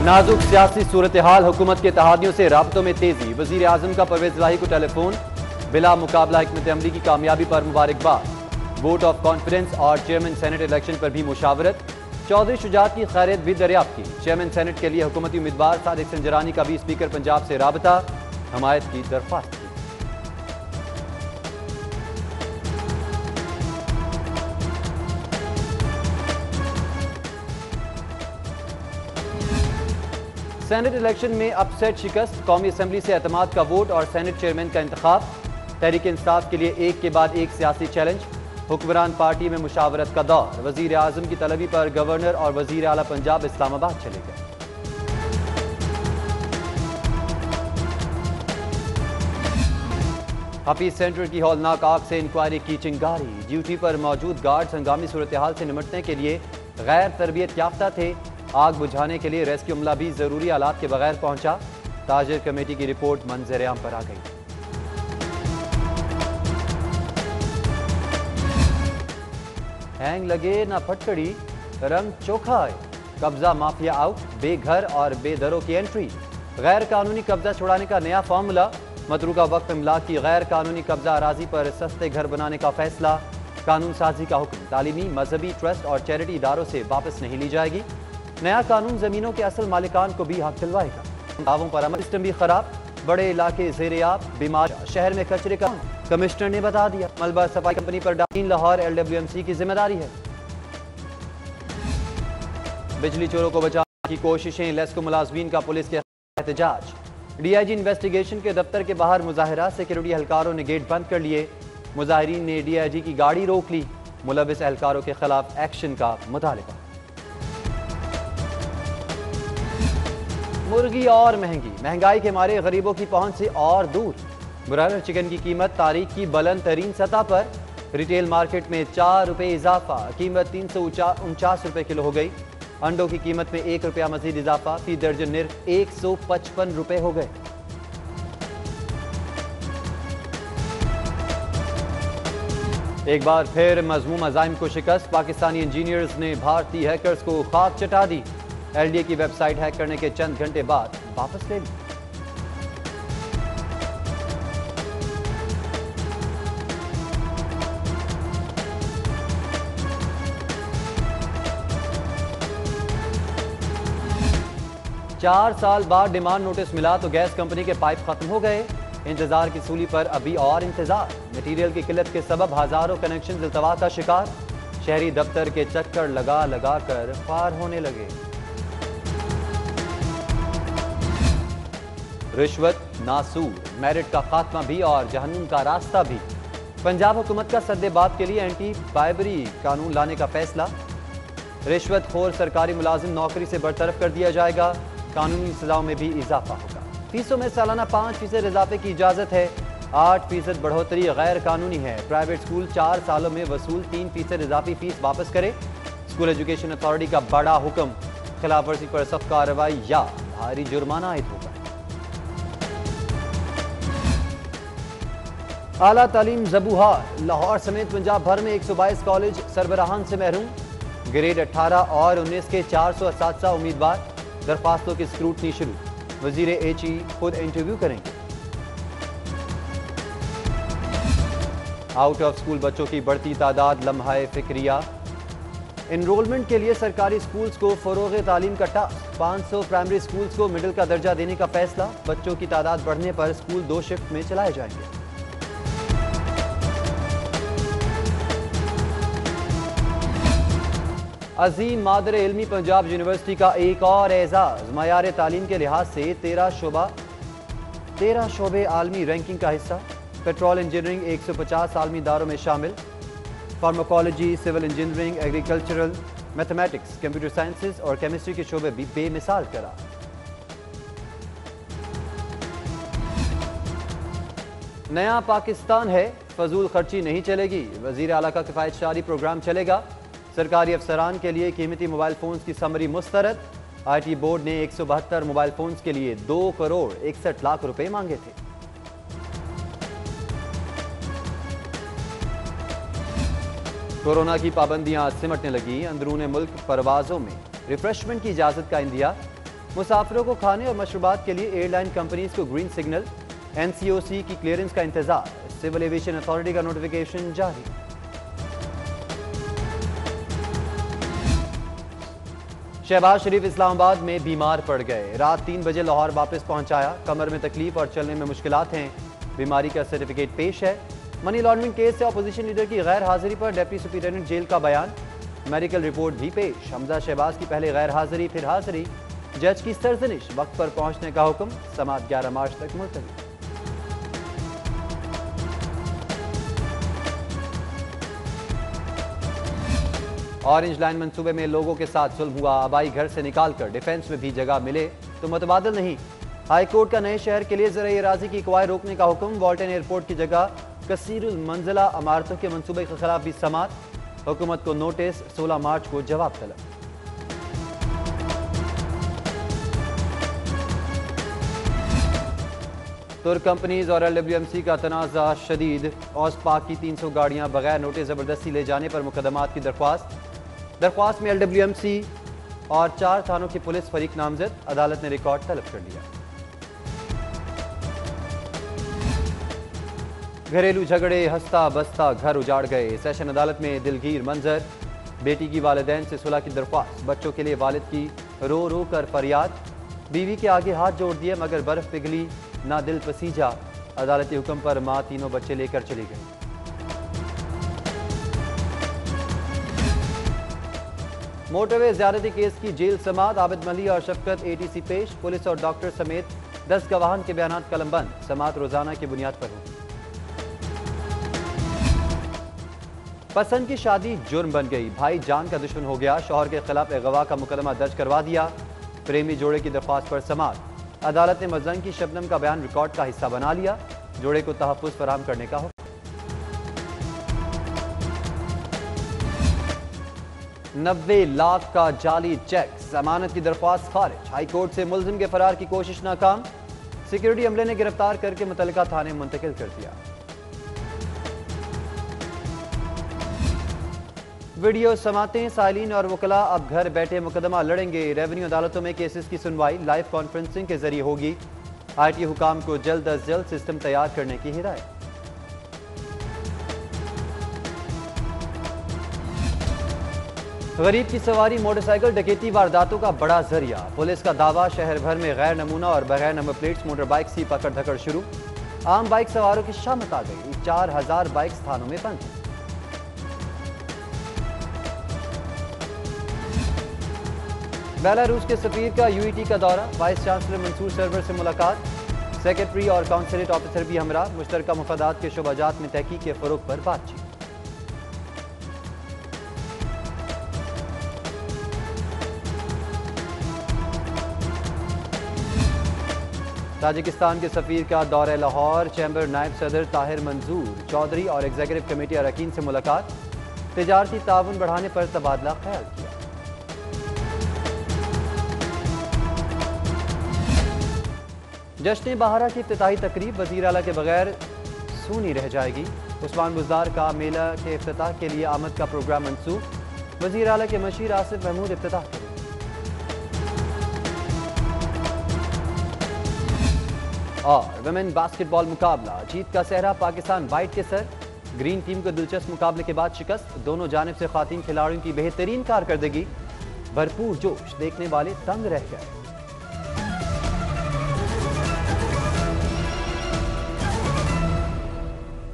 नाजुक सियासी सूरत हाल, हुकूमत के इत्तेहादियों से राब्तों में तेजी। वजीर आजम का परवेज इलाही को टेलीफोन, बिला मुकाबला हिकमत अमली की कामयाबी पर मुबारकबाद। वोट ऑफ कॉन्फिडेंस और चेयरमैन सेनेट इलेक्शन पर भी मुशावरत। चौधरी शुजात की खैरियत भी दरियाफ्त की। चेयरमैन सेनेट के लिए हुकूमती उम्मीदवार सादिक संजरानी का भी स्पीकर पंजाब से राबता, हमायत की दरख्वास्त की। सेनेट इलेक्शन में अपसेट शिकस्त, कौमी असम्बली से एतमाद का वोट और सेनेट चेयरमैन का इंतखाब। तहरीक इंसाफ के लिए एक के बाद एक सियासी चैलेंज। हुक्मरान पार्टी में मुशावरत का दौर। वजीर आजम की तलबी पर गवर्नर और वजीर आला पंजाब इस्लामाबाद चले गए। हफीज सेंटर की हौलनाक आग से इंक्वायरी की चिंगारी। ड्यूटी पर मौजूद गार्ड्स हंगामी सूरत हाल से निमटने के लिए गैर तरबियत याफ्ता थे। आग बुझाने के लिए रेस्क्यू अमला भी जरूरी आलात के बगैर पहुंचा। ताजिर कमेटी की रिपोर्ट मंजर-ए-आम पर आ गई। हैंग लगे ना फटकड़ी, रंग चोखा आए। कब्जा माफिया आउट, बेघर और बेदरों की एंट्री। गैर कानूनी कब्जा छुड़ाने का नया फार्मूला। मतरूका वक्त इमलाक की गैर कानूनी कब्जा अराजी पर सस्ते घर बनाने का फैसला। कानून साजी का हुक्म, तालीमी, मजहबी, ट्रस्ट और चैरिटी इदारों से वापस नहीं ली जाएगी। नया कानून जमीनों के असल मालिकान को भी हक दिलवाएगा। दावों पर अमल सिस्टम भी खराब, बड़े इलाके ज़ेर-ए-आब, बीमार, शहर में कचरे का कमिश्नर ने बता दिया। मलबा सफाई कंपनी पर डाइन लाहौर LWMC की जिम्मेदारी है। बिजली चोरों को बचाने की कोशिशें, लेस्को मुलाजमीन का पुलिस के एहतजाज। DIG इन्वेस्टिगेशन के दफ्तर के बाहर मुजाहिरा, सिक्योरिटी एहलकारों ने गेट बंद कर लिए। मुजाहिरीन ने DIG की गाड़ी रोक ली। मुलविस एहलकारों के खिलाफ एक्शन का मुतालबा। मुर्गी और महंगी, महंगाई के मारे गरीबों की पहुंच से और दूर। ब्रॉयलर चिकन की कीमत तारीख की बुलंद तरीन सतह पर। रिटेल मार्केट में 4 रुपये इजाफा, कीमत 349 रुपये किलो हो गई। अंडों की कीमत में 1 रुपया मजीद इजाफा, फी दर्जन निर्ख 155 रुपये हो गए। एक बार फिर मजमूम अज़ाइम को शिकस्त। पाकिस्तानी इंजीनियर्स ने भारतीय हैकर्स को खाक चटा दी। LDA की वेबसाइट हैक करने के चंद घंटे बाद वापस ले ली। चार साल बाद डिमांड नोटिस मिला तो गैस कंपनी के पाइप खत्म हो गए। इंतजार की सूली पर अभी और इंतजार। मटीरियल की किल्लत के सबब हजारों कनेक्शन इल्तवा का शिकार। शहरी दफ्तर के चक्कर लगा लगा कर पार होने लगे। रिश्वत, नासूर, मेरिट का खात्मा भी और जहन्नुम का रास्ता भी। पंजाब हुकूमत का सद्देबात के लिए एंटी बाइबरी कानून लाने का फैसला। रिश्वत खोर सरकारी मुलाजिम नौकरी से बरतरफ कर दिया जाएगा। कानूनी सजाओं में भी इजाफा होगा। फीसों में सालाना 5% इजाफे की इजाजत है। 8% बढ़ोतरी गैर कानूनी है। प्राइवेट स्कूल 4 सालों में वसूल 3% इजाफी फीस वापस करे। स्कूल एजुकेशन अथॉरिटी का बड़ा हुक्म, खिलाफ वर्जी पर सख्त कार्रवाई या भारी जुर्माना आयद होगा। आला तालीम ज़बूहार, लाहौर समेत पंजाब भर में 122 कॉलेज सरबराहान से महरूम। ग्रेड 18 और 19 के 400 असातिज़ा उम्मीदवार। दरख्वास्तों की स्क्रूटनी शुरू। वजीर HE खुद इंटरव्यू करेंगे। आउट ऑफ स्कूल बच्चों की बढ़ती तादाद लम्हाए फिक्रिया। इनरोलमेंट के लिए सरकारी स्कूल्स को फरोग़ तालीम का टास्क। 500 प्राइमरी स्कूल्स को मिडिल का दर्जा देने का फैसला। बच्चों की तादाद बढ़ने पर स्कूल 2 शिफ्ट में चलाए जाएंगे। अजीम मादर इल्मी पंजाब यूनिवर्सिटी का एक और एजाज। मयार तालीम के लिहाज से 13 शोबे आलमी रैंकिंग का हिस्सा। पेट्रोल इंजीनियरिंग 150 आलमी इदारों में शामिल। Pharmacology, civil engineering, agricultural, mathematics, computer sciences और केमिस्ट्री के शोबे भी बेमिसाल करार। नया पाकिस्तान है, फजूल खर्ची नहीं चलेगी। वजीर आला का किफायतशारी प्रोग्राम चलेगा। सरकारी अफसरान के लिए कीमती मोबाइल फोन्स की समरी मुस्तरद। IT बोर्ड ने 172 मोबाइल फोन्स के लिए 2 करोड़ 61 लाख रुपए मांगे थे। कोरोना की पाबंदियां सिमटने लगी। अंदरूने मुल्क परवाजों में रिफ्रेशमेंट की इजाजत का इंदिया। मुसाफिरों को खाने और मशरूबात के लिए एयरलाइन कंपनीज को ग्रीन सिग्नल, एनसीओसी की क्लियरेंस का इंतजार, सिविल एविएशन अथॉरिटी का नोटिफिकेशन जारी। शहबाज शरीफ इस्लामाबाद में बीमार पड़ गए, रात 3 बजे लाहौर वापस पहुंचाया, कमर में तकलीफ और चलने में मुश्किलात हैं, बीमारी का सर्टिफिकेट पेश है। मनी लॉन्ड्रिंग केस से अपोजिशन लीडर की गैर हाजिरी पर डिप्टी सुपरिटेंडेंट जेल का बयान, मेडिकल रिपोर्ट भी पेश। हमजा शहबाज की पहले गैर हाजिरी फिर हाजिरी, जज की सरजनिश, वक्त पर पहुंचने का हुक्म, समाअत 11 मार्च तक मुलतवी। ऑरेंज लाइन मंसूबे में लोगों के साथ जुल्म हुआ, आबाई घर से निकालकर डिफेंस में भी जगह मिले तो मुतबादल नहीं। हाई कोर्ट का नए शहर के लिए ज़राए अराज़ी की कवायद रोकने का हुक्म, वॉल्टन एयरपोर्ट की जगह कसीरुल मंजिला इमारतों के मंसूबे के खिलाफ भी समाअत, हुकूमत को नोटिस, 16 मार्च को जवाब तलब। तुर्क कंपनीज और LWMC का तनाज़ा शदीद, ऑसपाक की 300 गाड़ियां बगैर नोटिस ज़बरदस्ती ले जाने पर मुकदमात की दरख्वास्त में LWMC और 4 थानों की पुलिस फरीक नामजद, अदालत ने रिकॉर्ड तलब कर लिया। घरेलू झगड़े, हंसता बसता घर उजाड़ गए, सेशन अदालत में दिलगीर मंजर, बेटी की वालिदैन से सुलह की दरख्वास्त, बच्चों के लिए वालिद की रो रो कर फरियाद, बीवी के आगे हाथ जोड़ दिए मगर बर्फ पिघली ना दिल पसीजा, अदालती हुक्म पर मां तीनों बच्चे लेकर चली गई। मोटरवे ज्यादती केस की जेल समाअत, आबिद मली और शफकत ATC पेश, पुलिस और डॉक्टर समेत 10 गवाहान के बयान कलमबंद, समाअत रोजाना की बुनियाद पर होगी। पसंद की शादी जुर्म बन गई, भाई जान का दुश्मन हो गया, शौहर के खिलाफ अगवा का मुकदमा दर्ज करवा दिया, प्रेमी जोड़े की दरख्वास्त पर समाअत, अदालत ने मजलूम की शबनम का बयान रिकॉर्ड का हिस्सा बना लिया, जोड़े को तहफ्फुज़ फराहम करने का हुक्म। 90 लाख का जाली चेक, जमानत की दरख्वास्त खारिज, हाई कोर्ट से मुलजिम के फरार की कोशिश नाकाम, सिक्योरिटी अमले ने गिरफ्तार करके मुतल्लिका थाने मुंतकिल कर दिया। वीडियो समातें, साइलिन और वकला अब घर बैठे मुकदमा लड़ेंगे, रेवेन्यू अदालतों में केसेस की सुनवाई लाइव कॉन्फ्रेंसिंग के जरिए होगी, IT हुकाम को जल्द अज जल्द सिस्टम तैयार करने की हिदायत। गरीब की सवारी मोटरसाइकिल डकैती वारदातों का बड़ा जरिया, पुलिस का दावा, शहर भर में गैर नमूना और बगैर नंबर प्लेट्स मोटर बाइक की पकड़ धकड़ शुरू, आम बाइक सवारों की शामत आ गई, 4000 बाइक्स थानों में बंद। बेलारूस के सफीर का UET का दौरा, वाइस चांसलर मंसूर सरवर से मुलाकात, सेक्रेटरी और काउंसलेट ऑफिसर भी हमरा, मुश्तरका मफादात के शोबाजात में तहकीक के फरोग पर बातचीत। ताजिकिस्तान के सफीर का दौरा लाहौर, चैम्बर नायब सदर ताहिर मंजूर चौधरी और एग्जीक्यूटिव कमेटी अरकान से मुलाकात, तिजारती ताउन बढ़ाने पर तबादला ख्याल किया। जश्न बहारा की इफ्तिताही तकरीब, वज़ीर आला के बगैर सूनी रह जाएगी, उस्मान बुज़दार का मेला के इफ्तिताह के लिए आमद का प्रोग्राम मंसूख, वज़ीर आला के मशीर आसिफ महमूद इफ्तिताह करेंगे। और वुमेन बास्केटबॉल मुकाबला, जीत का सहरा पाकिस्तान वाइट के सर, ग्रीन टीम को दिलचस्प मुकाबले के बाद शिकस्त, दोनों जानिब से खातीन खिलाड़ियों की बेहतरीन कारकर्दगी, भरपूर जोश, देखने वाले दंग रह गए।